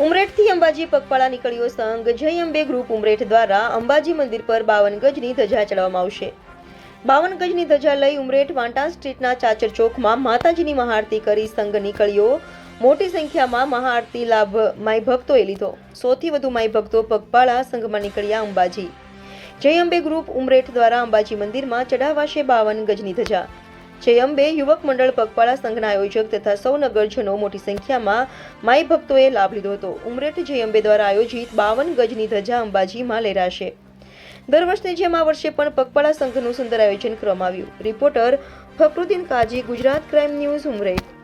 ઉમરેઠથી અંબાજી પગપાળા નીકળ્યો સંઘ જય અંબે ગ્રુપ ઉમરેઠ દ્વારા અંબાજી મંદિર પર 52 ગજની ધજા ચડાવવામાં આવશે। 52 ગજની ધજા લઈ ઉમરેઠ વાંટા સ્ટ્રીટના ચાચર ચોકમાં માતાજીની મહાઆરતી કરી સંઘ નીકળ્યો। મોટી સંખ્યામાં મહાઆરતી લાભ માઈ ભક્તોએ લીધો। 100 થી વધુ માઈ ભક્તો પગપાળા સંઘમાં નીકળ્યા અંબાજી। જય અંબે ગ્રુપ ઉમરેઠ દ્વારા અંબાજી મંદિરમાં ચડાવાશે 52 ગજની ધજા। જય અંબે યુવક મંડળ પગપાળા સંઘના આયોજક તથા સૌ નગરજનો મોટી સંખ્યામાં માઈ ભક્તોએ લાભ લીધો હતો। ઉમરેઠ જય અંબે દ્વારા આયોજિત 52 ગજની ધજા અંબાજીમાં લહેરાશે। દર વર્ષની જેમ આ વર્ષે પણ પગપાળા સંઘનું સુંદર આયોજન કરવામાં આવ્યું। Reporter Fakruddin Kazi, Gujarat crime news, Umreth.